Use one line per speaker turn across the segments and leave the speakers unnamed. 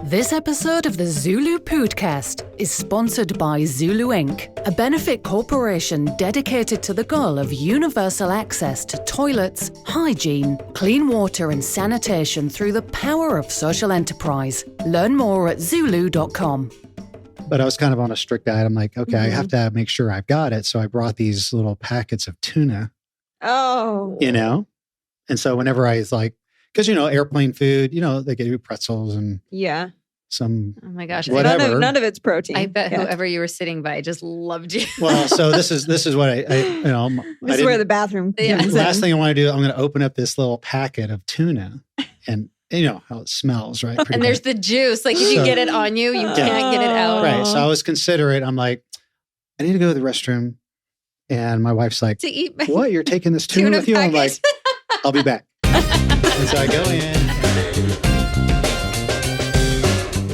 This episode of the ZuLoo Poodcast is sponsored by ZuLoo Inc., a benefit corporation dedicated to the goal of universal access to toilets, hygiene, clean water and sanitation through the power of social enterprise. Learn more at ZuLoo.com.
But I was kind of on a strict diet. I'm like, okay, I have to make sure I've got it. So I brought these little packets of tuna.
Oh.
And so whenever I was like, because, airplane food, they give you pretzels and some
oh my gosh,
whatever.
None of it's protein.
I bet whoever you were sitting by just loved you.
Well, so this is what I
this is where the bathroom comes
last
in.
thing I want to do, I'm going to open up this little packet of tuna and you know how it smells, right?
And there's the juice. Like if you get it on you, you can't get it out.
Right. So I was considerate. I'm like, I need to go to the restroom. And my wife's like,
to eat
what? You're taking this tuna with you? I'm like, I'll be back. And so I go in.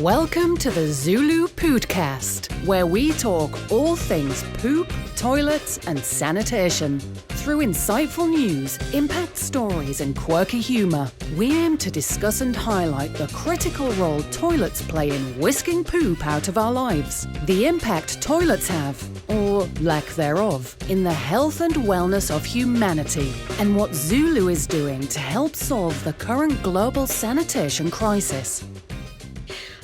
Welcome to the ZuLoo Poodcast, where we talk all things poop, toilets, and sanitation. Through insightful news, impact stories, and quirky humor, we aim to discuss and highlight the critical role toilets play in whisking poop out of our lives, the impact toilets have, or lack thereof, in the health and wellness of humanity, and what ZuLoo is doing to help solve the current global sanitation crisis.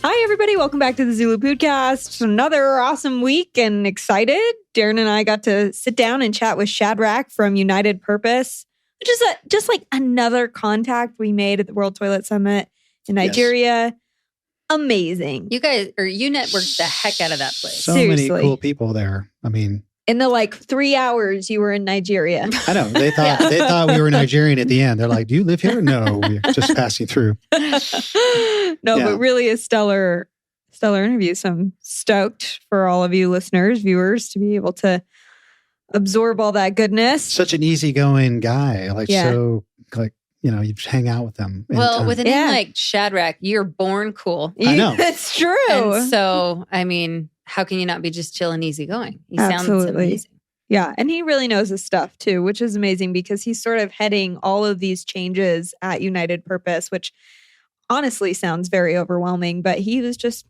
Hi, everybody. Welcome back to the ZuLoo Poodcast. Another awesome week and excited. Darren and I got to sit down and chat with Shadrack from United Purpose, which is just like another contact we made at the World Toilet Summit in Nigeria. Yes. Amazing.
You networked the heck out of that place.
So many cool people there. I mean,
in the 3 hours you were in Nigeria.
I know. They thought we were Nigerian at the end. They're like, do you live here? No, we're just passing through.
But really a stellar interview. So I'm stoked for all of you listeners, viewers, to be able to absorb all that goodness.
Such an easygoing guy. You just hang out with them.
Well, with a name like Shadrack, you're born cool.
I know.
It's true.
And so, I mean, how can you not be just chill and easygoing? He sounds amazing.
Yeah. And he really knows his stuff too, which is amazing because he's sort of heading all of these changes at United Purpose, which honestly sounds very overwhelming, but he was just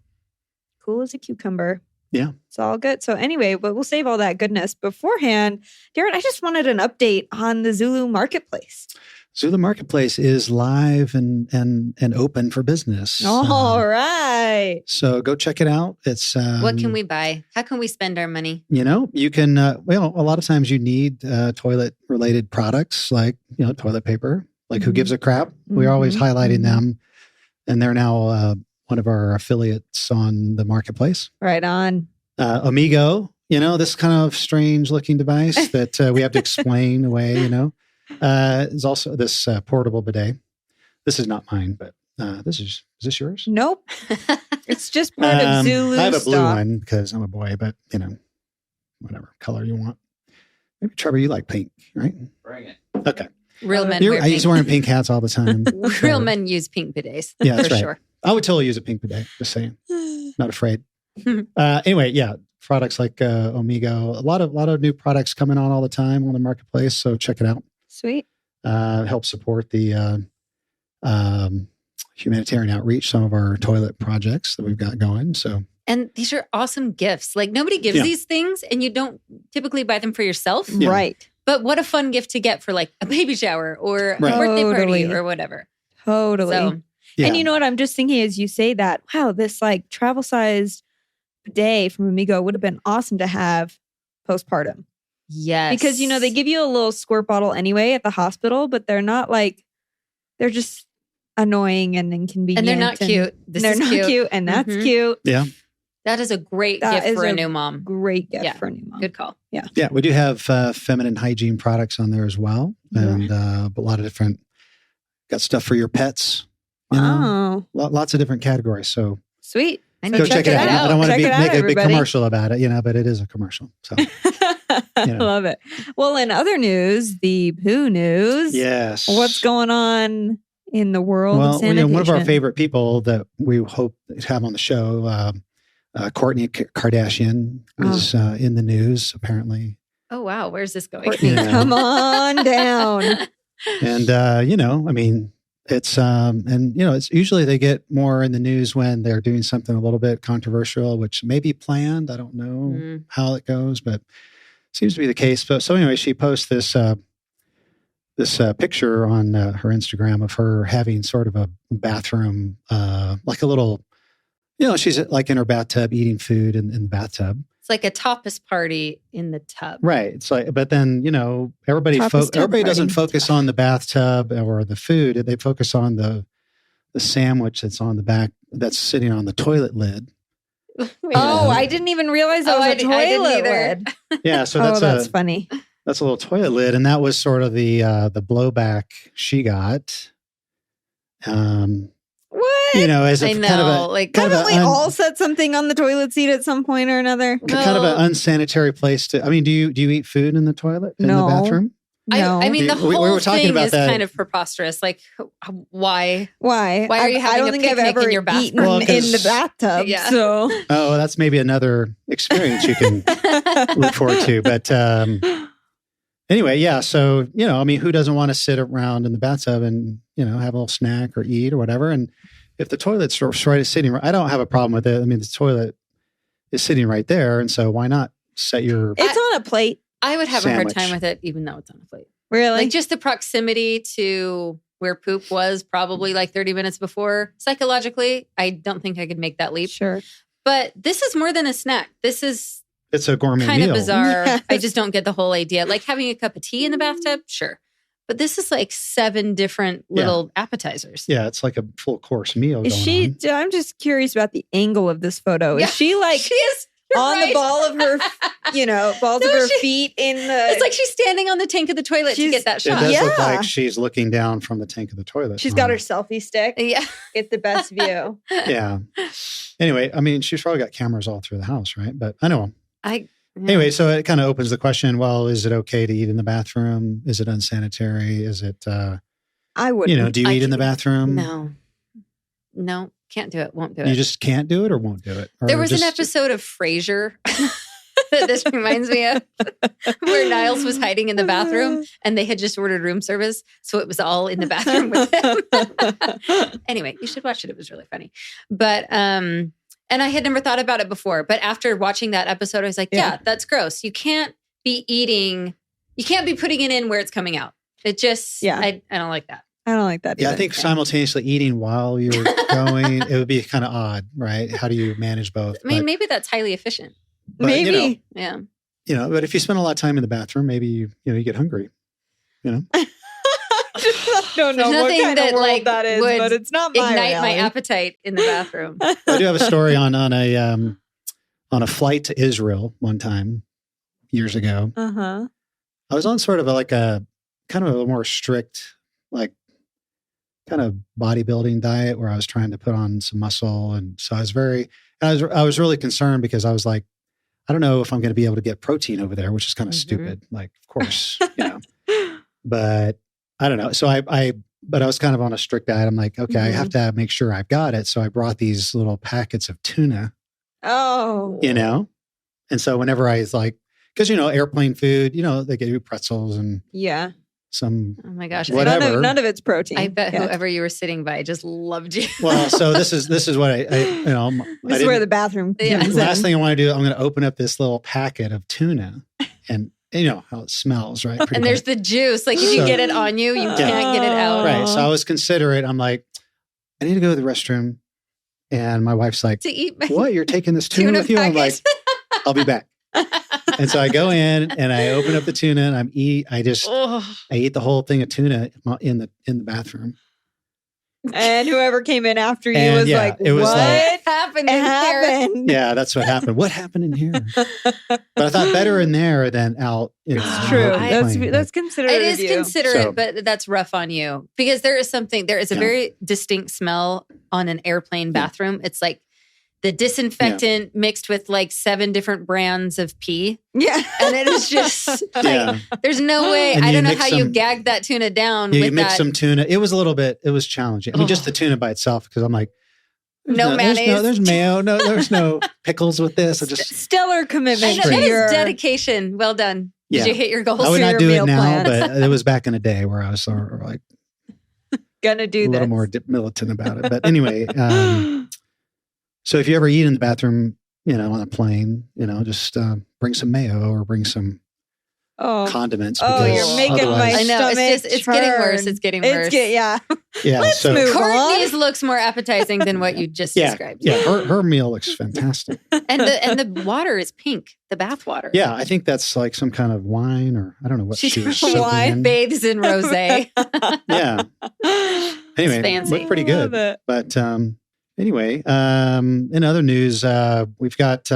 cool as a cucumber.
Yeah.
It's all good. So anyway, but we'll save all that goodness beforehand. Darren, I just wanted an update on the ZuLoo Marketplace.
ZuLoo Marketplace is live and open for business.
All right.
So go check it out. It's
what can we buy? How can we spend our money?
You can. A lot of times you need toilet-related products like toilet paper. Like Who Gives a Crap? We're always highlighting them, and they're now one of our affiliates on the marketplace.
Right on.
Amigo. This kind of strange-looking device that we have to explain away. Is also this portable bidet. This is not mine, but is this yours?
Nope. It's just part of ZuLoo
I have a blue
stock.
one because I'm a boy, but whatever color you want. Maybe Trevor, you like pink, right?
Bring it.
Okay.
Real men wear
He's wearing pink hats all the time.
Real men use pink bidets.
Yeah, that's
for
right.
Sure.
I would totally use a pink bidet. Just saying. Not afraid. Anyway, products like Omigo. A lot of new products coming on all the time on the marketplace. So check it out.
Sweet.
Help support the humanitarian outreach, some of our toilet projects that we've got going. So,
and these are awesome gifts. Like nobody gives these things, and you don't typically buy them for yourself,
right?
But what a fun gift to get for like a baby shower or a birthday party or whatever.
Totally.
So,
and you know what? I'm just thinking as you say that. Wow, this travel sized bidet from Amigo would have been awesome to have postpartum.
Yes.
Because, they give you a little squirt bottle anyway at the hospital, but they're not they're just annoying and inconvenient.
And they're not cute.
They're not cute. And that's cute.
Yeah.
That is a great gift for a new mom.
Great gift for a new mom.
Good call.
Yeah.
Yeah. We do have feminine hygiene products on there as well. And a lot of different, got stuff for your pets. Lots of different categories. So
sweet.
Go check it out. I don't want to make a big commercial about it, but it is a commercial. So
I love it. Well, in other news, the poo news.
Yes.
What's going on in the world of sanitation?
One of our favorite people that we hope to have on the show, Kourtney Kardashian, is in the news apparently.
Oh wow, where's this going?
Kourtney, come on down.
And it's and it's usually they get more in the news when they're doing something a little bit controversial, which may be planned. I don't know how it goes, but seems to be the case. But so anyway, she posts this picture on her Instagram of her having sort of a bathroom, like a little, she's like in her bathtub eating food in the bathtub.
It's like a tapas party in the tub.
Right. It's like, but then, everybody doesn't focus on the bathtub or the food. They focus on the sandwich that's on the back, that's sitting on the toilet lid.
I didn't even realize that was a toilet lid.
Yeah. So
that's funny.
That's a little toilet lid. And that was sort of the blowback she got.
What?
As a
haven't we all set something on the toilet seat at some point or another?
Kind of an unsanitary place to. I mean, do you eat food in the toilet in the bathroom?
No.
I mean, the whole
we were talking
thing
about
is
that.
kind of preposterous. Like, why?
Why?
Why are you having a picnic in your bathroom?
In the bathtub.
Yeah.
So.
Oh, that's maybe another experience you can look forward to. But anyway, yeah. So who doesn't want to sit around in the bathtub and have a little snack or eat or whatever? And if the toilet's sitting, I don't have a problem with it. I mean, the toilet is sitting right there, and so why not set your?
It's on a plate.
I would have
sandwich.
a hard time with it, even though it's on a plate.
Really?
Like just the proximity to where poop was probably like 30 minutes before. Psychologically, I don't think I could make that leap.
Sure.
But this is more than a snack. It's
a gourmet
kind
meal.
of bizarre.
Yes.
I just don't get the whole idea. Like having a cup of tea in the bathtub, sure. But this is like 7 different little appetizers.
Yeah, it's like a full course meal.
Is she?
On.
I'm just curious about the angle of this photo.
Yeah,
is she like
she is
on the ball of her, balls of her feet in the?
It's like she's standing on the tank of the toilet to get that
It
shot.
does look like she's looking down from the tank of the toilet.
She's got her selfie stick.
Yeah,
get the best view.
Yeah. Anyway, I mean, she's probably got cameras all through the house, right? But I know. Anyway, so it kind of opens the question, well, is it okay to eat in the bathroom? Is it unsanitary? Is it,
I wouldn't.
do you eat in the bathroom?
No, can't do it. Won't do it.
You just can't do it or won't do it? Or
there was an episode of Frasier that this reminds me of where Niles was hiding in the bathroom and they had just ordered room service. So it was all in the bathroom with him. Anyway, you should watch it. It was really funny. But, and I had never thought about it before, but after watching that episode, I was like, yeah, that's gross. You can't be putting it in where it's coming out. It just, I don't like that.
I don't like that
Yeah,
either.
I think simultaneously eating while you're going, it would be kind of odd, right? How do you manage both?
I mean, maybe that's highly efficient.
Maybe.
Yeah.
But if you spend a lot of time in the bathroom, maybe you get hungry,
I don't know
There's
what
nothing
kind
that
of world
like
that is,
would
but it's not my
ignite
reality.
my appetite in the bathroom.
I do have a story on a flight to Israel one time years ago.
Uh-huh.
I was on sort of a kind of a more strict, like kind of bodybuilding diet where I was trying to put on some muscle. And so I was really concerned because I was like, I don't know if I'm going to be able to get protein over there, which is kind of stupid. Like, of course, but I don't know. So but I was kind of on a strict diet. I'm like, okay, I have to make sure I've got it. So I brought these little packets of tuna.
Oh.
And so whenever I was like, because, airplane food, they give you pretzels and some,
oh my gosh,
whatever.
None of it's protein.
I bet whoever you were sitting by just loved you.
Well, so this is what I
this is where the bathroom comes
last
in.
thing I want to do, I'm going to open up this little packet of tuna and you know how it smells, right? Pretty
and there's
bad.
the juice. Like if you get it on you, you can't get it out.
Right. So I was considerate. I'm like, I need to go to the restroom. And my wife's like,
To eat
what? You're taking this tuna with you? I'm like, I'll be back. And so I go in and I open up the tuna and I eat the whole thing of tuna in the bathroom.
And whoever came in after you
And
was
yeah,
like,
it was
what
like-
happened?
happened?
Yeah, that's what happened. What happened in here? But I thought better in there than out.
It's true.
on the plane.
That's considerate.
It is
of you.
considerate,
So-
but that's rough on you because there is a very distinct smell on an airplane bathroom. It's like the disinfectant mixed with like 7 different brands of pee.
Yeah.
And it is just
Yeah.
there's no way.
And
I
you
don't know
mix
how you
some-
gagged that tuna down
Yeah,
with
you mix
that.
some tuna. It was it was challenging. I mean, just the tuna by itself, because I'm like,
No mayonnaise.
there's mayo. No, there's no pickles with this. I just,
Stellar
I
commitment
know,
to
that
your
is dedication. Well done. Did
Yeah.
you hit your goals?
I would
for
not
your
do it
meal
now,
plan.
but it was back in the day where I was sort of like,
gonna do
a little
this.
more militant about it. But anyway, so if you ever eat in the bathroom, on a plane, just bring some mayo or bring some condiments.
Oh, you're making my
I know
stomach
it's getting worse.
turn.
It's getting worse.
Yeah.
Let's
so
move on.
Courtney's looks more appetizing than what you just described.
Yeah, her meal looks fantastic.
And the water is pink, the bath water.
Yeah, I think that's like some kind of wine, or I don't know what she was soaking
wine
in.
Bathes in rosé.
Yeah. Anyway,
It's fancy.
looked pretty good. But anyway, in other news, we've got.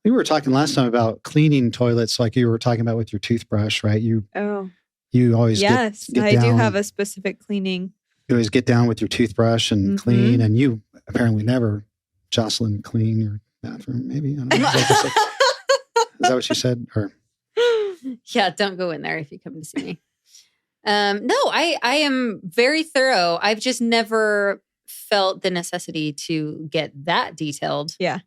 We were talking last time about cleaning toilets, like you were talking about with your toothbrush, right? You always get
I
down,
do have a specific cleaning.
You always get down with your toothbrush and clean, and you apparently never, Jocelyn, clean your bathroom. Maybe I don't know. Is that what she said? Or
yeah, don't go in there if you come to see me. No, I am very thorough. I've just never felt the necessity to get that detailed.
Yeah.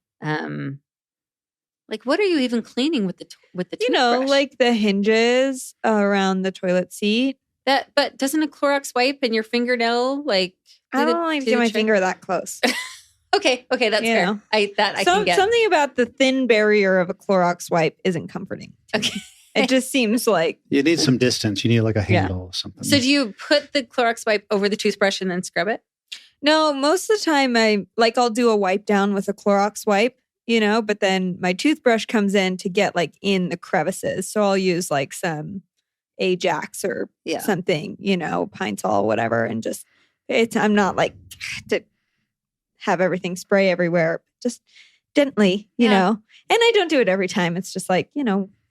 Like, what are you even cleaning with the toothbrush?
Like the hinges around the toilet seat.
But doesn't a Clorox wipe in your fingernail I
don't like to get my finger that close.
Okay, that's fair. I can get.
Something about the thin barrier of a Clorox wipe isn't comforting.
Okay.
It just seems like
you need some distance. You need like a handle or something.
So do you put the Clorox wipe over the toothbrush and then scrub it?
No, most of the time I'll do a wipe down with a Clorox wipe. But then my toothbrush comes in to get like in the crevices. So I'll use like some Ajax or something, Pine Sol, whatever. And just, I'm not like to have everything spray everywhere, just gently, you know. And I don't do it every time. It's just like,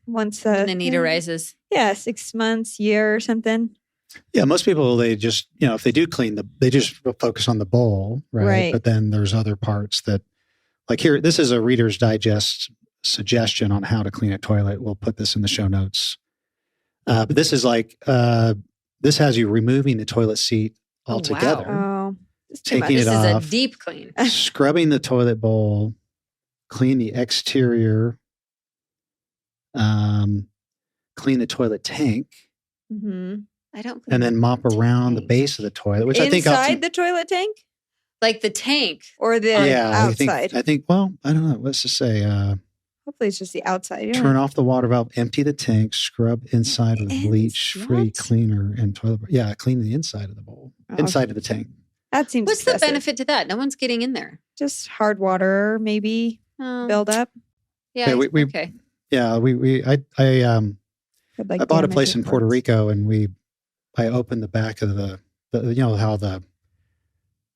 once
when the need arises.
Yeah, 6 months, year or something.
Yeah, most people, they just, if they do clean they just focus on the bowl, right? But then there's other parts that, like here, this is a Reader's Digest suggestion on how to clean a toilet. We'll put this in the show notes. But this is like, this has you removing the toilet seat altogether.
Oh,
taking it off.
This is a deep clean.
Scrubbing the toilet bowl, clean the exterior, clean the toilet tank.
Mm-hmm.
I don't.
And then mop around the base of the toilet, which I think
inside the toilet tank,
like the tank
or the outside.
I think. Well, I don't know. Let's just say.
Hopefully, it's just the outside.
Turn off the water valve, empty the tank, scrub inside with bleach-free cleaner and toilet. Yeah, clean the inside of the bowl, inside of the tank.
That seems.
What's
excessive.
the benefit to that? No one's getting in there.
Just hard water, maybe build up.
Yeah.
We
okay.
Yeah, I bought a place in Puerto Rico, and I opened the back of the how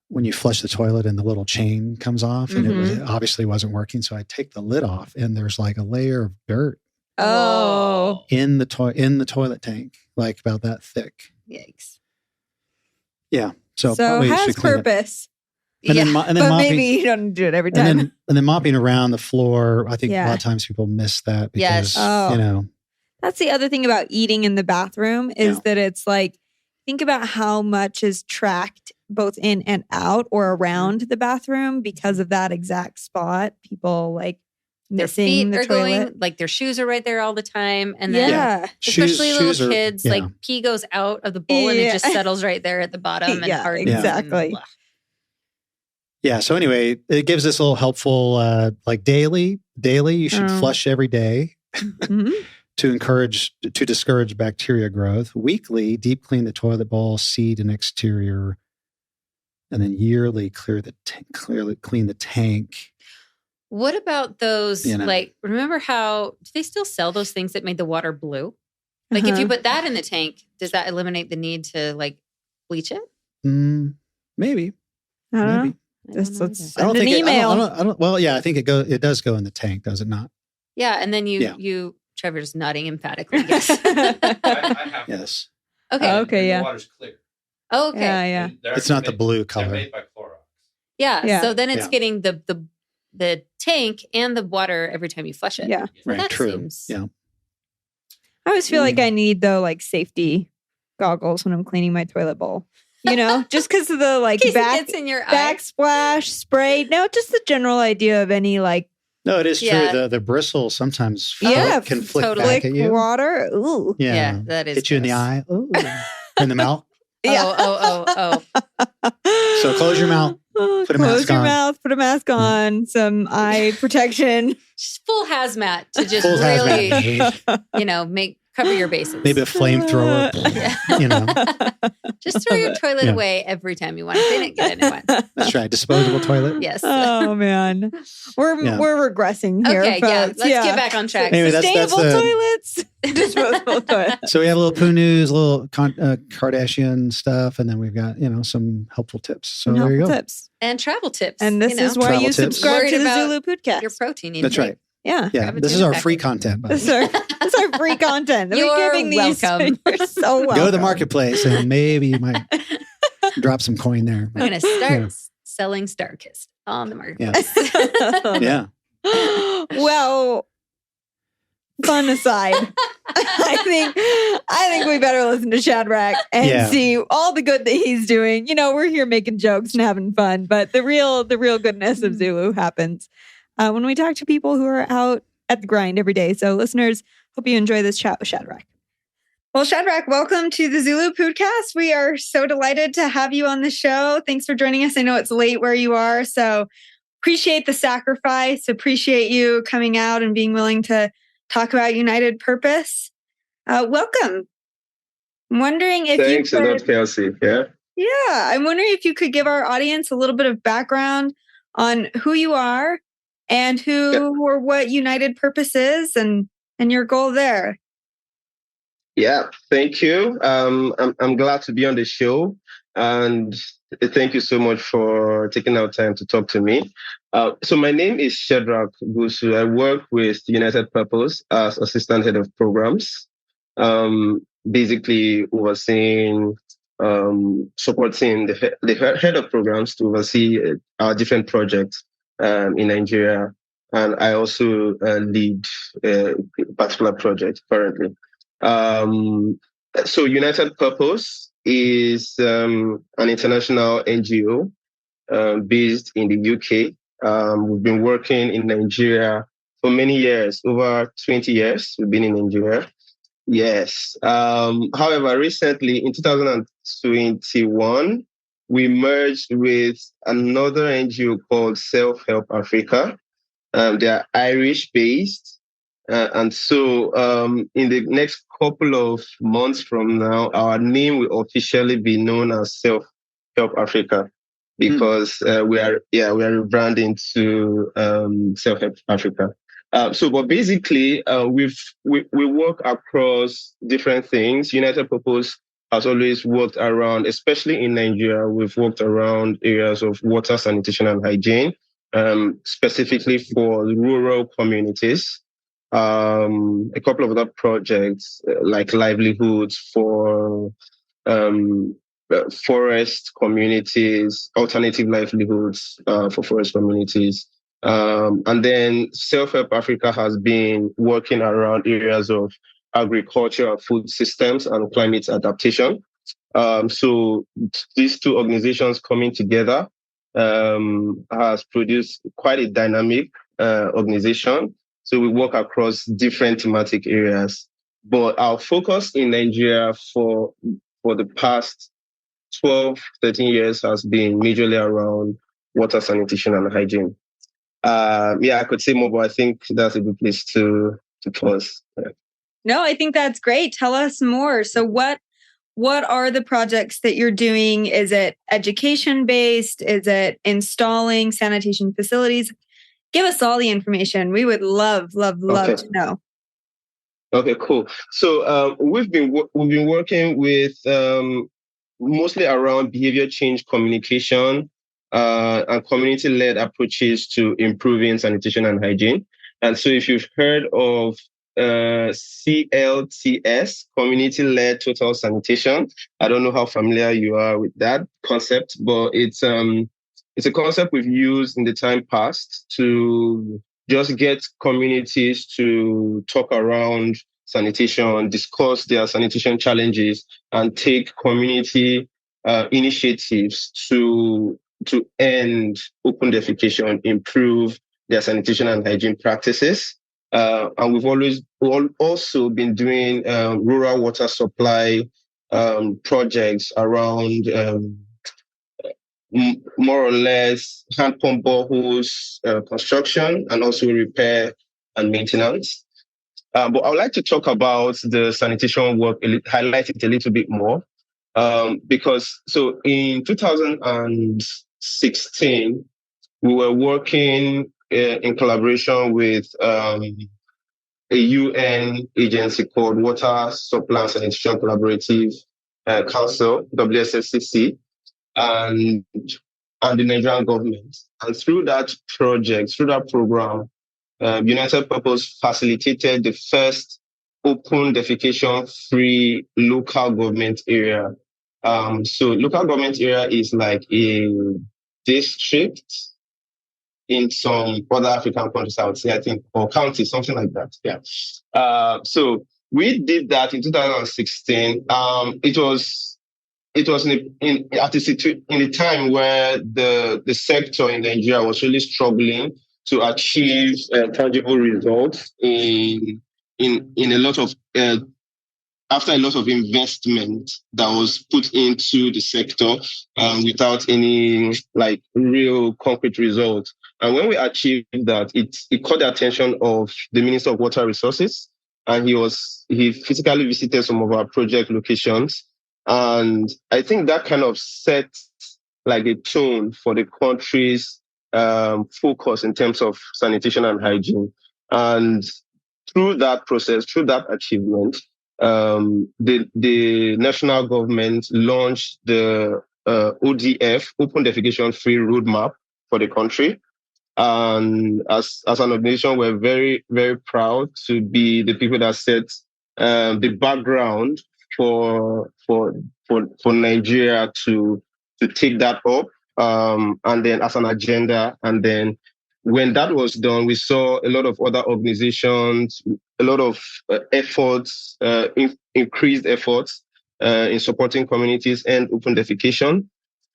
when you flush the toilet and the little chain comes off, and it obviously wasn't working. So I take the lid off, and there's like a layer of dirt.
Oh,
in the toilet tank, like about that thick.
Yikes.
Yeah.
So
has purpose.
And then
but
mopping,
maybe you don't do it every time.
And then mopping around the floor. I think a lot of times people miss that because
That's the other thing about eating in the bathroom is that it's like, think about how much is tracked both in and out or around the bathroom because of that exact spot. People like missing
their
the
feet are
toilet.
going, like their shoes are right there all the time. And then especially
shoes
little kids, like pee goes out of the bowl and it just settles right there at the bottom. And
exactly.
Yeah. So anyway, it gives this little helpful, like daily, you should flush every day. to discourage bacteria growth. Weekly, deep clean the toilet bowl, seat and exterior, and then yearly clean the tank.
What about those? Like, remember how do they still sell those things that made the water blue? Like, if you put that in the tank, does that eliminate the need to like bleach it?
Maybe.
I don't know. Let's send an email.
I think it does go in the tank, does it not?
Yeah, and then you. Trevor's nodding emphatically. Yes.
I have.
Yes.
Okay.
The water's clear.
Oh, okay.
Yeah.
It's not the blue color.
They're made by Clorox.
Yeah. So then it's getting the tank and the water every time you flush it.
Yeah.
So
right. True.
I always feel like I need though like safety goggles when I'm cleaning my toilet bowl. Just because of the like
gets in your
backsplash spray. No, just the general idea of any like.
No, it is true. The bristle sometimes can flick back at you.
Water. Ooh.
Yeah.
That is.
Hit you in the eye. Ooh. In the mouth.
Yeah.
Oh.
So close your mouth. Put a
Close
mask
your
on.
mouth, put a mask on, some eye protection.
Just full hazmat to just
Full
really,
hazmat.
cover your bases.
Maybe a flamethrower.
Just throw your toilet
Yeah.
away every time you want to clean it. Get a new one.
That's right. Disposable toilet.
Yes.
Oh man, we're regressing here.
Okay, yeah.
folks.
Let's get back on track.
Anyway, that's
Sustainable
the-
toilets, disposable toilets.
So we have a little poo news, a little Kardashian stuff, and then we've got some helpful tips. So there you go.
Tips.
And travel tips.
And this is why
Travel
you
tips.
subscribe
Worried
to the
about
ZuLoo Poodcast.
That's
protein intake.
right.
Yeah.
Yeah,
Grab a
this is
tuna
our
packet.
free content. By the way.
This is our free content.
You're
We're giving these.
welcome.
You're so welcome.
Go to the marketplace, and maybe you might drop some coin there.
We're going to start selling StarKist on the marketplace.
Yeah.
Well, fun aside, I think we better listen to Shadrack and see all the good that he's doing. We're here making jokes and having fun, but the real goodness of ZuLoo happens when we talk to people who are out at the grind every day. So listeners, hope you enjoy this chat with Shadrack. Well, Shadrack, welcome to the ZuLoo Poodcast. We are so delighted to have you on the show. Thanks for joining us. I know it's late where you are, so appreciate the sacrifice. Appreciate you coming out and being willing to talk about United Purpose. Welcome. I'm wondering if
Thanks a lot, Kelsey. Yeah.
I'm wondering if you could give our audience a little bit of background on who you are and who or what United Purpose is and your goal there.
Yeah, thank you. I'm glad to be on the show, and thank you so much for taking out time to talk to me. So my name is Shadrack Guusu. I work with United Purpose as Assistant Head of Programs, basically overseeing, supporting the head of programs to oversee our different projects in Nigeria. And I also lead a particular project currently. So United Purpose is an international NGO based in the UK. We've been working in Nigeria for many years, over 20 years. We've been in Nigeria. Yes. However, recently in 2021, we merged with another NGO called Self-Help Africa. They are Irish-based. And so in the next couple of months from now, our name will officially be known as Self-Help Africa because we are rebranding to Self-Help Africa. But basically, we work across different things. United Purpose has always worked around, especially in Nigeria, we've worked around areas of water, sanitation, and hygiene, specifically for rural communities. A couple of other projects like livelihoods for forest communities, alternative livelihoods for forest communities. And then Self-Help Africa has been working around areas of agriculture and food systems and climate adaptation. So these two organizations coming together has produced quite a dynamic organization. So we work across different thematic areas. But our focus in Nigeria for the past 12, 13 years has been majorly around water, sanitation, and hygiene. I could say more, but I think that's a good place to pause. Yeah.
No, I think that's great. Tell us more. So what are the projects that you're doing? Is it education based? Is it installing sanitation facilities? Give us all the information. We would love to know.
Okay, cool. So we've been working with mostly around behavior change communication and community-led approaches to improving sanitation and hygiene. And so if you've heard of CLTS, community-led total sanitation, I don't know how familiar you are with that concept, but it's a concept we've used in the time past to just get communities to talk around sanitation, discuss their sanitation challenges, and take community initiatives to end open defecation, improve their sanitation and hygiene practices. And we've also been doing rural water supply projects around more or less hand pump boreholes construction and also repair and maintenance. But I would like to talk about the sanitation work, highlight it a little bit more, because so in 2016, we were working in collaboration with a UN agency called Water Supply and Sanitation Collaborative Council, WSFCC, and the Nigerian government. And through that project, through that program, United Purpose facilitated the first open defecation-free local government area. So local government area is like a district in some other African countries, I would say, I think, or counties, something like that. Yeah. So we did that in 2016. It was in a time where the sector in Nigeria was really struggling to achieve tangible results in a lot of after a lot of investment that was put into the sector without any like real concrete results. And when we achieved that, it caught the attention of the Minister of Water Resources, and he physically visited some of our project locations. And I think that kind of set like a tone for the country's focus in terms of sanitation and hygiene. And through that process, through that achievement, the national government launched the ODF, Open Defecation Free Roadmap for the country. And as an organization, we're very, very proud to be the people that set the background for Nigeria to take that up, and then as an agenda. And then when that was done, we saw a lot of other organizations, a lot of efforts, increased efforts in supporting communities and open defecation.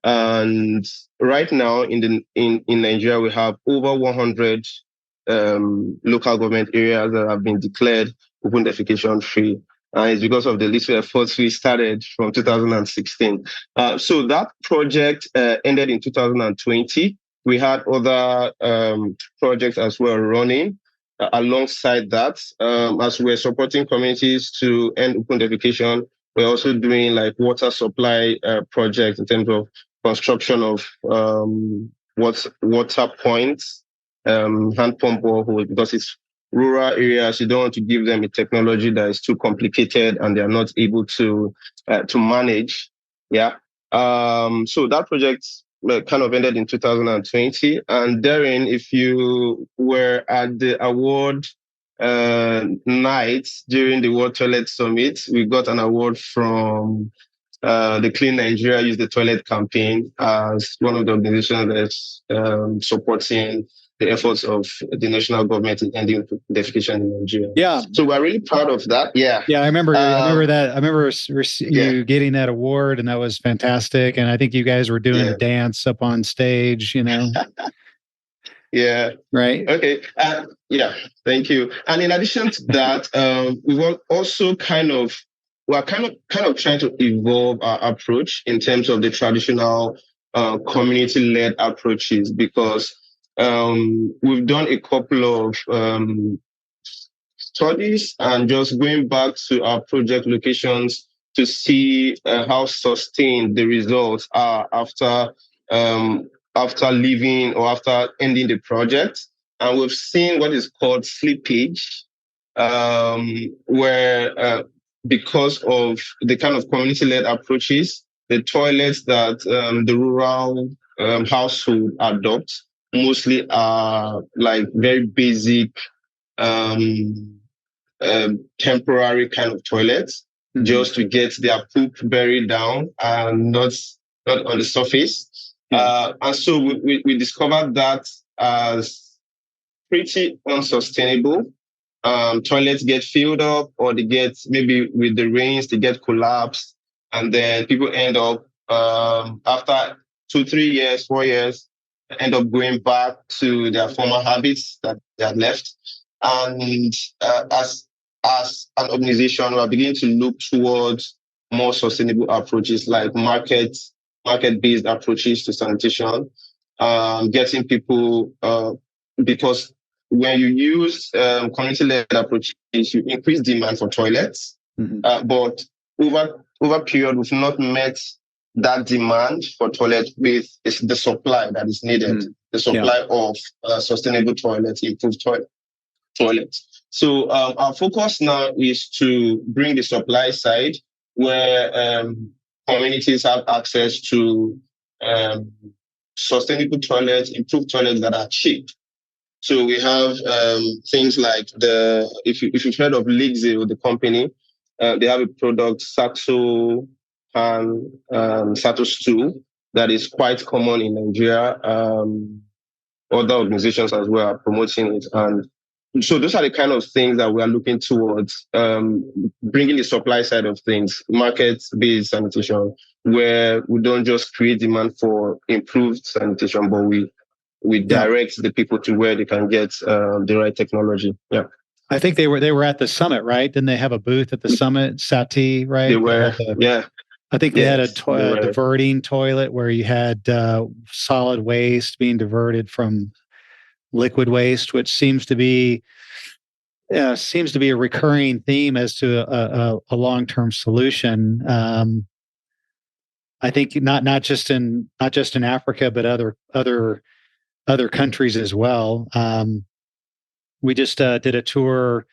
And right now in Nigeria, we have over 100 local government areas that have been declared open defecation free. And it's because of the little efforts we started from 2016. So that project ended in 2020. We had other projects as well running alongside that. As we're supporting communities to end open defecation, we're also doing like water supply projects in terms of construction of water points, hand pump boreholes, because it's rural areas. You don't want to give them a technology that is too complicated and they're not able to manage. Yeah. So that project kind of ended in 2020. And therein, if you were at the award night during the World Toilet Summit, we got an award from the Clean Nigeria Use the Toilet campaign as one of the organizations that's supporting the efforts of the national government in ending defecation in Nigeria.
Yeah.
So we're really proud of that. Yeah.
Yeah. I remember that. I remember you getting that award, and that was fantastic. And I think you guys were doing a dance up on stage,
Yeah.
Right.
Okay. Yeah. Thank you. And in addition to that, we were also kind of trying to evolve our approach in terms of the traditional community-led approaches, because we've done a couple of studies and just going back to our project locations to see how sustained the results are after leaving or after ending the project. And we've seen what is called slippage, where because of the kind of community-led approaches, the toilets that the rural household adopt mostly are like very basic, temporary kind of toilets, just to get their poop buried down and not on the surface. And so we discovered that as pretty unsustainable. Toilets get filled up, or they get, maybe with the rains, they get collapsed. And then people end up, after 2, 3 years, 4 years, end up going back to their former habits that they had left. And as an organization, we are beginning to look towards more sustainable approaches like market-based approaches to sanitation, getting people, because when you use community-led approaches, you increase demand for toilets, but over period, we've not met that demand for toilets with the supply that is needed, the supply of sustainable toilets, improved toilets. So our focus now is to bring the supply side where communities have access to sustainable toilets, improved toilets that are cheap. So we have things like if you've heard of Ligzil, the company, they have a product, Saxo and Sato Stool, that is quite common in Nigeria. Other organizations as well are promoting it. And so those are the kind of things that we are looking towards, bringing the supply side of things, market-based sanitation, where we don't just create demand for improved sanitation, but we direct the people to where they can get the right technology. Yeah.
I think they were at the summit, right? Didn't they have a booth at the summit, Sati, right?
They were, yeah.
I think they had a diverting toilet where you had solid waste being diverted from liquid waste, which seems to be a recurring theme as to a long-term solution. I think not just in Africa, but other countries as well. We just did a tour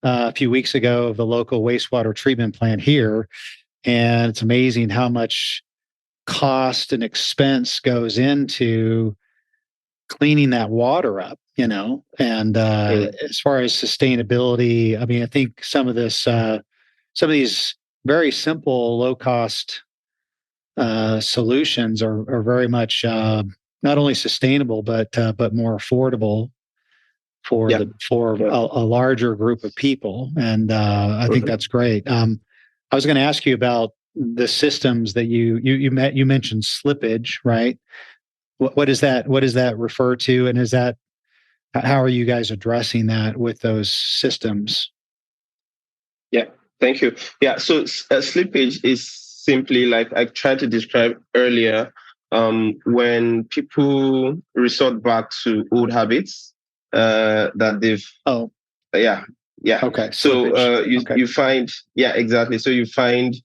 a few weeks ago of the local wastewater treatment plant here, and it's amazing how much cost and expense goes into cleaning that water up, and as far as sustainability, I mean, I think some of these very simple, low cost solutions are very much not only sustainable, but more affordable for a larger group of people. And I think that's great. I was going to ask you about the systems that you mentioned slippage, right? What does that refer to? And how are you guys addressing that with those systems?
Yeah, thank you. Yeah, so slippage is simply, like I tried to describe earlier, when people resort back to old habits that they've. Oh, yeah. Okay. So you find, exactly. So you find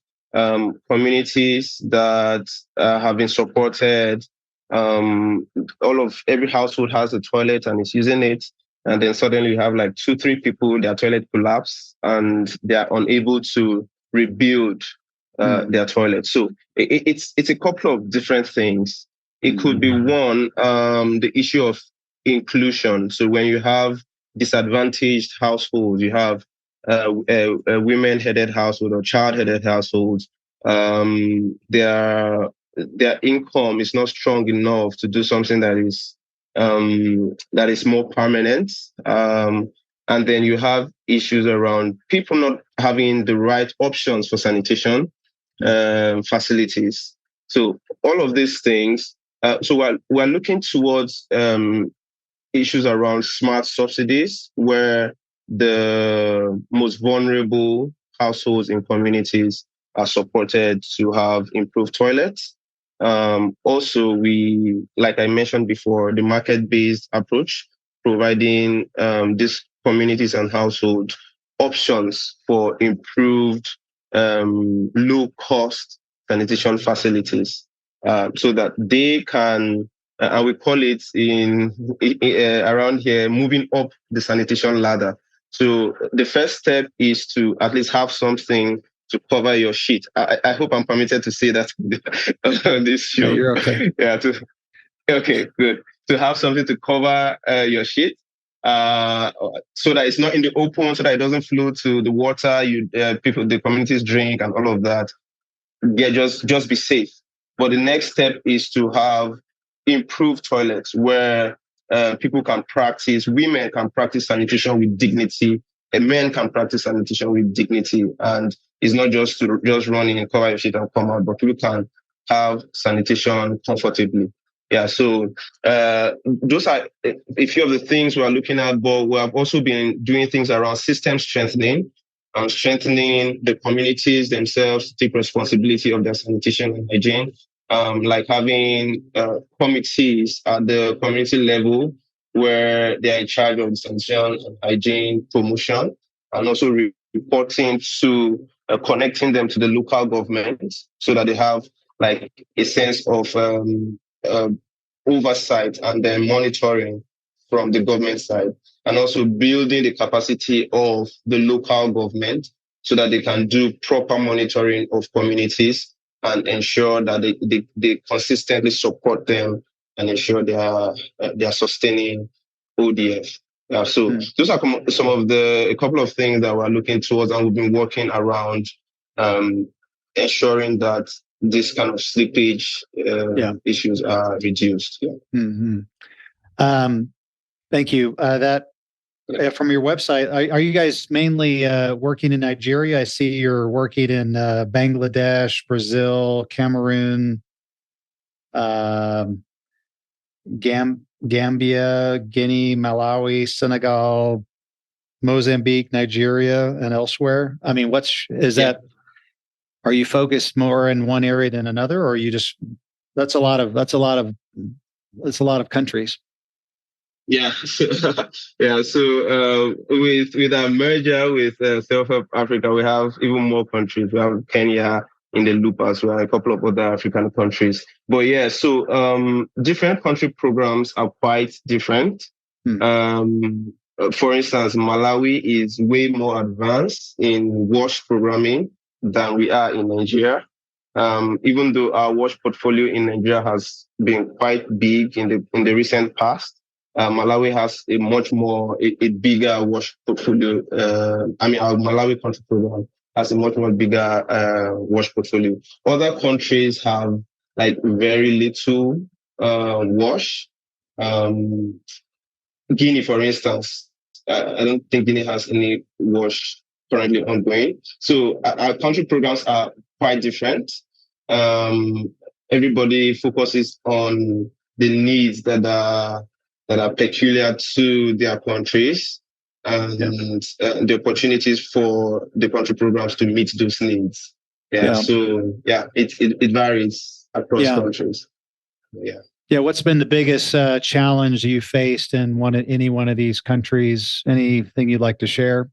communities that have been supported. Every household has a toilet and is using it, and then suddenly you have like 2-3 people, their toilet collapse and they are unable to rebuild their toilet. So it's a couple of different things. It could be one, the issue of inclusion. So when you have disadvantaged households, you have a women-headed household or child-headed households, their income is not strong enough to do something that is more permanent. And then you have issues around people not having the right options for sanitation facilities. So all of these things. So we're looking towards issues around smart subsidies, where the most vulnerable households in communities are supported to have improved toilets. Also, we, like I mentioned before, the market-based approach, providing these communities and households options for improved, low-cost sanitation facilities, so that they can, and we call it around here, moving up the sanitation ladder. So the first step is to at least have something to cover your shit. I hope I'm permitted to say that on this show.
Yeah, you're okay.
Okay, good. To have something to cover your shit, so that it's not in the open, so that it doesn't flow to the water the communities drink and all of that. Yeah, just be safe. But the next step is to have improved toilets where people can practice, women can practice sanitation with dignity, and men can practice sanitation with dignity. And it's not just to just run in and cover your shit and come out, but people can have sanitation comfortably. Yeah, so those are a few of the things we are looking at, but we have also been doing things around system strengthening. strengthening the communities themselves to take responsibility of their sanitation and hygiene, like having committees at the community level where they are in charge of sanitation and hygiene promotion, and also reporting to connecting them to the local government so that they have like a sense of uh, oversight and then monitoring from the government side, and also building the capacity of the local government so that they can do proper monitoring of communities and ensure that they consistently support them and ensure they are sustaining ODF. So those are some of a couple of things that we're looking towards, and we've been working around ensuring that this kind of slippage issues are reduced. Yeah.
Mm-hmm. Thank you. From your website, are you guys mainly working in Nigeria? I see you're working in Bangladesh, Brazil, Cameroon, Gambia, Guinea, Malawi, Senegal, Mozambique, Nigeria, and elsewhere. I mean, that? Are you focused more in one area than another, or are you just? That's a lot of countries.
Yeah, yeah. So with our merger with Self Help Africa, we have even more countries. We have Kenya in the loop as well, a couple of other African countries. But yeah, so different country programs are quite different. For instance, Malawi is way more advanced in WASH programming than we are in Nigeria. Even though our WASH portfolio in Nigeria has been quite big in the recent past, Malawi has a much more a bigger WASH portfolio. Our Malawi country program has a much more bigger WASH portfolio. Other countries have like very little WASH. Guinea, for instance, I don't think Guinea has any WASH currently ongoing. So our country programs are quite different. Everybody focuses on the needs that are peculiar to their countries and the opportunities for the country programs to meet those needs. So it varies across countries.
Yeah, what's been the biggest challenge you faced in any one of these countries? Anything you'd like to share?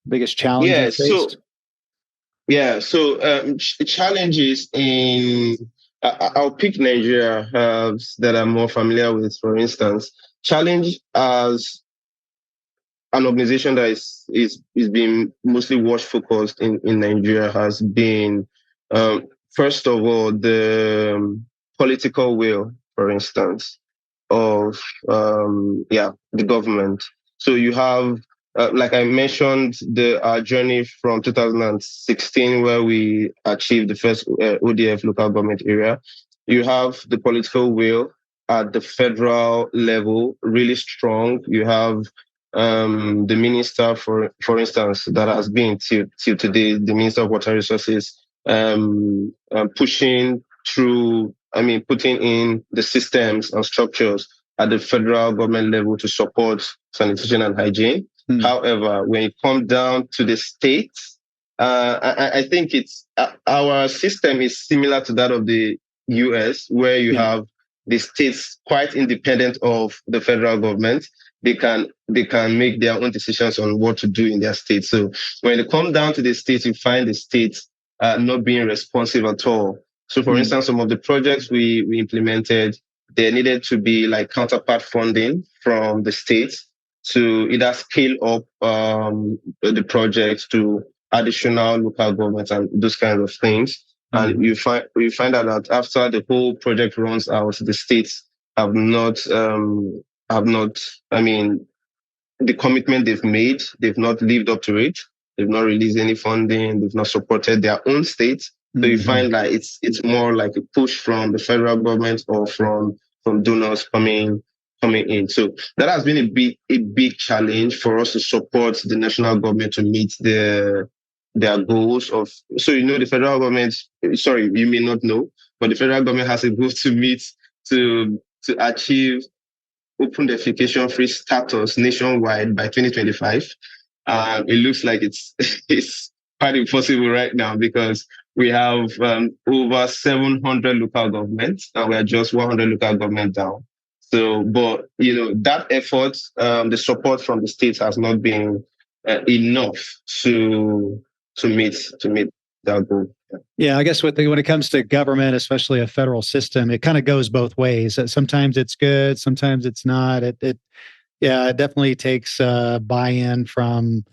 Biggest challenge you faced?
Challenges in I'll pick Nigeria that I'm more familiar with. For instance, challenge as an organization that is being mostly WASH focused in Nigeria has been first of all the political will, for instance, of the government. So you have, like I mentioned, our journey from 2016, where we achieved the first ODF local government area. You have the political will at the federal level really strong. You have the minister, for instance, that has been till today, the Minister of Water Resources, pushing through. Putting in the systems and structures at the federal government level to support sanitation and hygiene. However, when it comes down to the states, I think our system is similar to that of the US, where you have the states quite independent of the federal government. They can make their own decisions on what to do in their state. So when it comes down to the states, you find the states not being responsive at all. So, for instance, some of the projects we implemented, there needed to be like counterpart funding from the states to either scale up the projects to additional local governments and those kinds of things. And you find out that after the whole project runs out, the states have not. The commitment they've made, they've not lived up to it. They've not released any funding. They've not supported their own states. So you find that it's more like a push from the federal government or from donors coming in. So that has been a big challenge for us to support the national government to meet their goals of. So the federal government. Sorry, you may not know, but the federal government has a goal to achieve open defecation free status nationwide by 2025. It looks like it's it's quite impossible right now because we have over 700 local governments and we are just 100 local government down. So, but that effort, the support from the states has not been enough to meet that goal.
Yeah, I guess when it comes to government, especially a federal system, it kind of goes both ways. Sometimes it's good, sometimes it's not. It definitely takes buy-in from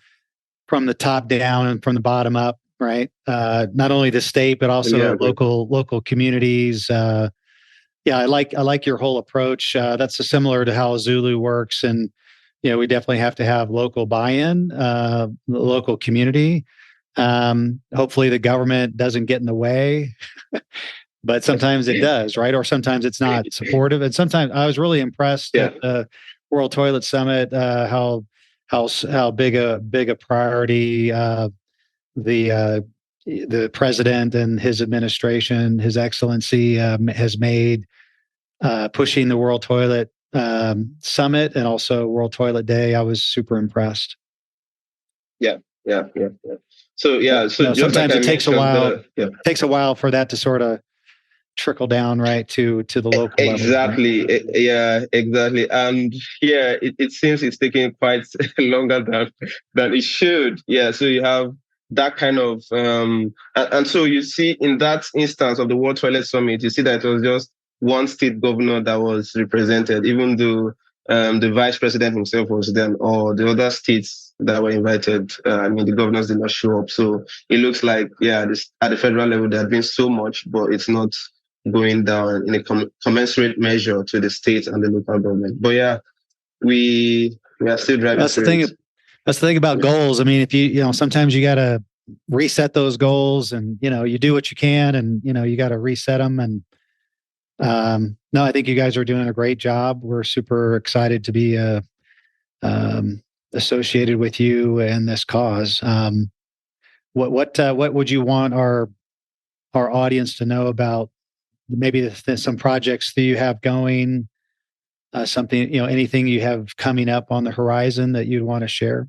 the top down and from the bottom up, right? Not only the state but also local communities. I like your whole approach. That's similar to how ZuLoo works, and we definitely have to have local buy-in, the local community. Hopefully the government doesn't get in the way, but sometimes it does, right? Or sometimes it's not supportive. And sometimes I was really impressed at the World Toilet Summit, how big a priority the president and his administration, His Excellency, has made pushing the World Toilet Summit and also World Toilet Day. I was super impressed.
Yeah. So
sometimes it takes a while. Takes a while for that to sort of trickle down, right, to the local
exactly
level, right?
Yeah, exactly. And it seems it's taking quite longer than it should. So you have that kind of and so you see in that instance of the World Toilet Summit, you see that it was just one state governor that was represented, even though the vice president himself was there, or the other states that were invited. The governors did not show up. So it looks like, at the federal level, there had been so much, but it's not going down in a commensurate measure to the state and the local government. But we are still driving.
That's the thing. That's the thing about goals. I mean, if you sometimes you got to reset those goals, and you do what you can, and you got to reset them. And no, I think you guys are doing a great job. We're super excited to be associated with you in this cause. What would you want our audience to know about maybe some projects that you have going, something, anything you have coming up on the horizon that you'd want to share?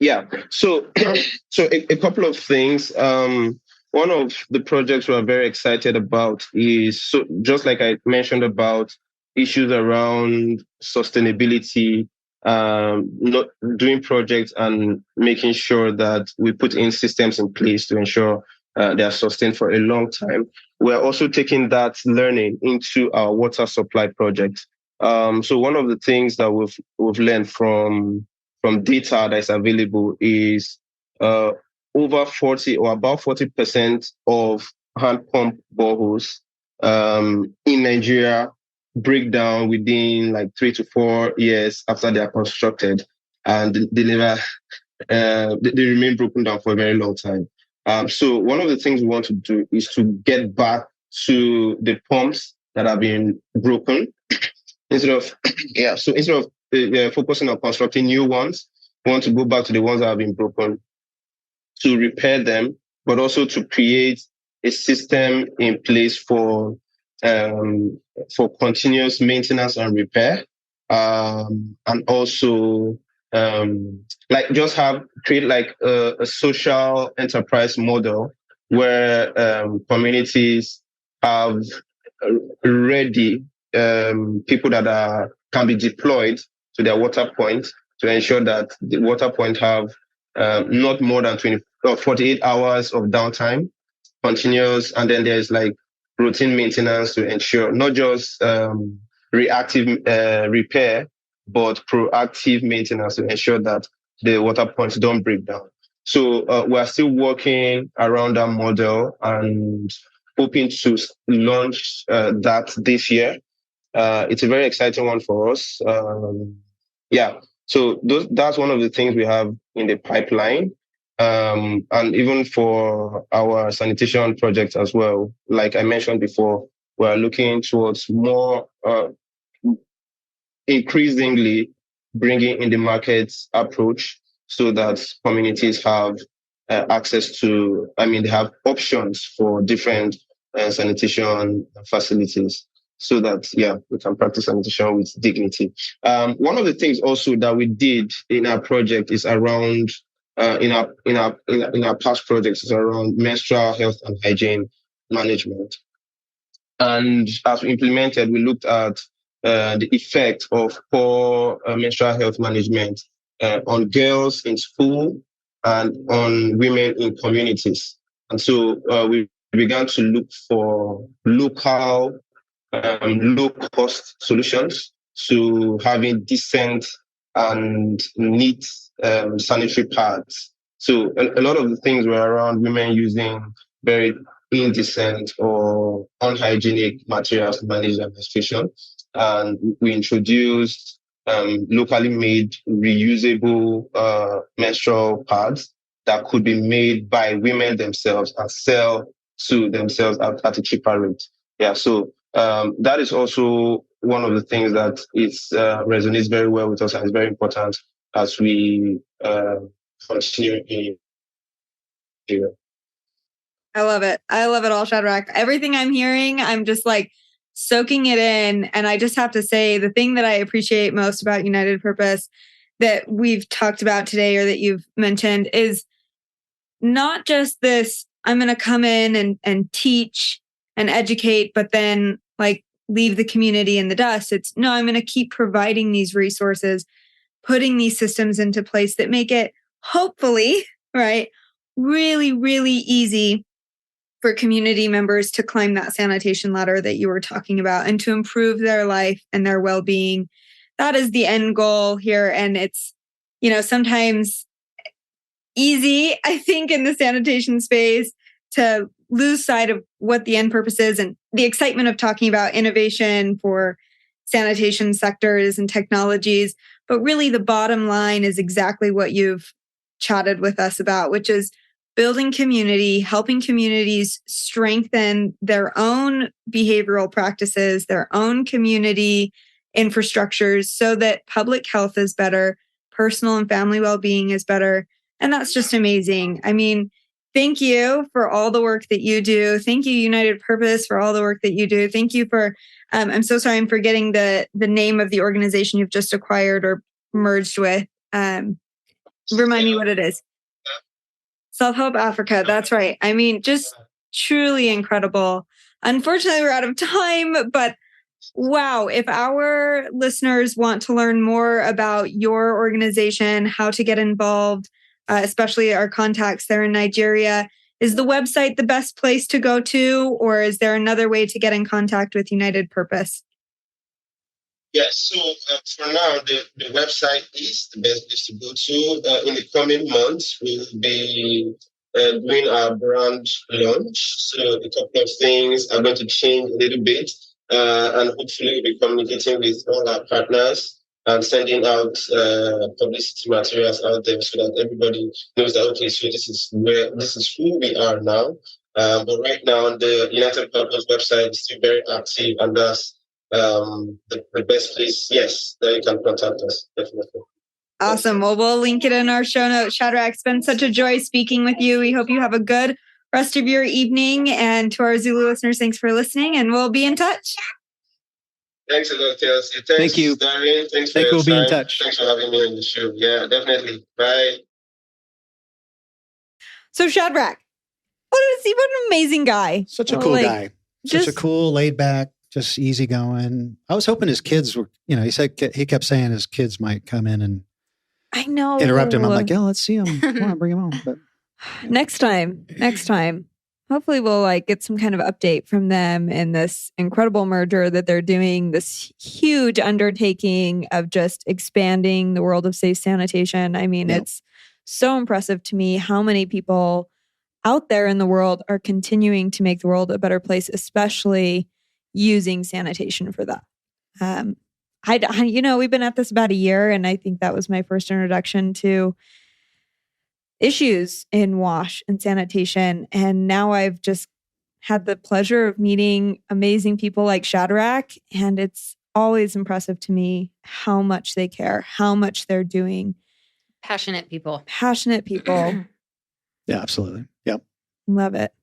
Yeah. So a couple of things. One of the projects we're very excited about is, just like I mentioned about issues around sustainability, not doing projects and making sure that we put in systems in place to ensure they are sustained for a long time. We're also taking that learning into our water supply project. So one of the things that we've learned from data that is available is over 40 or about 40% of hand pump boreholes in Nigeria break down within like 3 to 4 years after they are constructed, and they remain broken down for a very long time. So one of the things we want to do is to get back to the pumps that have been broken instead of focusing on constructing new ones. We want to go back to the ones that have been broken, to repair them, but also to create a system in place for continuous maintenance and repair, and also create like a social enterprise model where communities have ready people that can be deployed to their water point to ensure that the water point have not more than 48 hours of downtime continuous, and then there's like routine maintenance to ensure not just reactive repair, but proactive maintenance to ensure that the water points don't break down. So we're still working around that model and hoping to launch that this year. It's a very exciting one for us. So that's one of the things we have in the pipeline. And even for our sanitation project as well, like I mentioned before, we're looking towards more increasingly bringing in the markets approach so that communities have access to, they have options for different sanitation facilities. so that, we can practice sanitation with dignity. One of the things also that we did in our project is around, in our past projects is around menstrual health and hygiene management. And as we implemented, we looked at the effect of poor menstrual health management on girls in school and on women in communities. And so we began to look for local, low-cost solutions to having decent and neat sanitary pads. So a lot of the things were around women using very indecent or unhygienic materials to manage their menstruation. And we introduced locally made reusable menstrual pads that could be made by women themselves and sell to themselves at a cheaper rate. So that is also one of the things that resonates very well with us and is very important as we continue in.
I love it. I love it all, Shadrack. Everything I'm hearing, I'm just like soaking it in. And I just have to say, the thing that I appreciate most about United Purpose that we've talked about today or that you've mentioned is not just this, I'm going to come in and teach and educate, but then like leave the community in the dust. It's no, I'm going to keep providing these resources, putting these systems into place that make it hopefully, right, really, really easy for community members to climb that sanitation ladder that you were talking about and to improve their life and their well-being. That is the end goal here. And it's, sometimes easy, I think, in the sanitation space to lose sight of what the end purpose is and the excitement of talking about innovation for sanitation sectors and technologies. But really the bottom line is exactly what you've chatted with us about, which is building community, helping communities strengthen their own behavioral practices, their own community infrastructures so that public health is better, personal and family well-being is better. And that's just amazing. I mean, thank you for all the work that you do. Thank you, United Purpose, for all the work that you do. Thank you for, I'm so sorry, I'm forgetting the name of the organization you've just acquired or merged with. Remind me what it is. Self-Help Africa. That's right. I mean, just truly incredible. Unfortunately, we're out of time, but wow, if our listeners want to learn more about your organization, how to get involved, especially our contacts there in Nigeria, is the website the best place to go to, or is there another way to get in contact with United Purpose?
Yes, so for now, the website is the best place to go to. In the coming months, we'll be doing our brand launch. So a couple of things are going to change a little bit. And hopefully we'll be communicating with all our partners and sending out publicity materials out there so that everybody knows that, okay, so this is who we are now. But right now, the United Purpose website is still very active, and that's the best place, yes, that you can contact us, definitely.
Awesome. Well, we'll link it in our show notes. Shadrack, it's been such a joy speaking with you. We hope you have a good rest of your evening. And to our ZuLoo listeners, thanks for listening, and we'll be in touch.
Thanks a lot, Kelsey.
Thank you.
Darren. Thanks for your
we'll
time.
Be in touch.
Thanks for having me on the show. Yeah, definitely. Bye.
So Shadrack, what an amazing guy.
Such a cool guy. Such a cool, laid back, just easy going. I was hoping his kids were, he kept saying his kids might come in and
I know
interrupt him. I'm like, let's see him. Come on, bring him on. But
next time, hopefully we'll get some kind of update from them in this incredible merger that they're doing, this huge undertaking of just expanding the world of safe sanitation. I mean, It's so impressive to me how many people out there in the world are continuing to make the world a better place, especially using sanitation for that. We've been at this about a year, and I think that was my first introduction to issues in wash and sanitation. And now I've just had the pleasure of meeting amazing people like Shadrack, and it's always impressive to me how much they care, how much they're doing.
Passionate people.
Yeah,
absolutely. Yep.
Love it.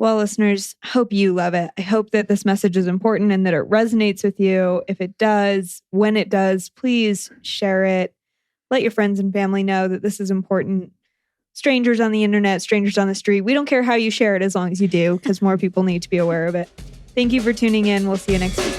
Well, listeners, hope you love it. I hope that this message is important and that it resonates with you. If it does, when it does, please share it. Let your friends and family know that this is important. Strangers on the internet, strangers on the street. We don't care how you share it as long as you do, because more people need to be aware of it. Thank you for tuning in. We'll see you next week.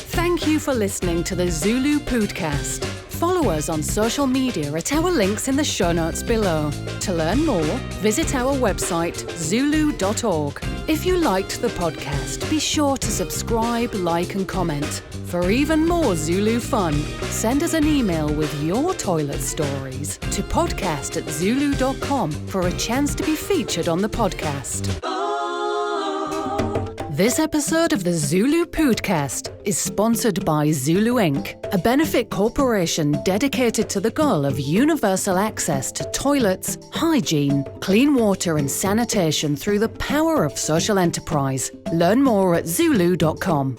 Thank you for listening to the ZuLoo Poodcast. Follow us on social media at our links in the show notes below. To learn more, visit our website, ZuLoo.org. If you liked the podcast, be sure to subscribe, like, and comment. For even more ZuLoo fun, send us an email with your toilet stories to podcast@zuloo.com for a chance to be featured on the podcast. This episode of the ZuLoo Poodcast is sponsored by ZuLoo Inc., a benefit corporation dedicated to the goal of universal access to toilets, hygiene, clean water and sanitation through the power of social enterprise. Learn more at ZuLoo.com.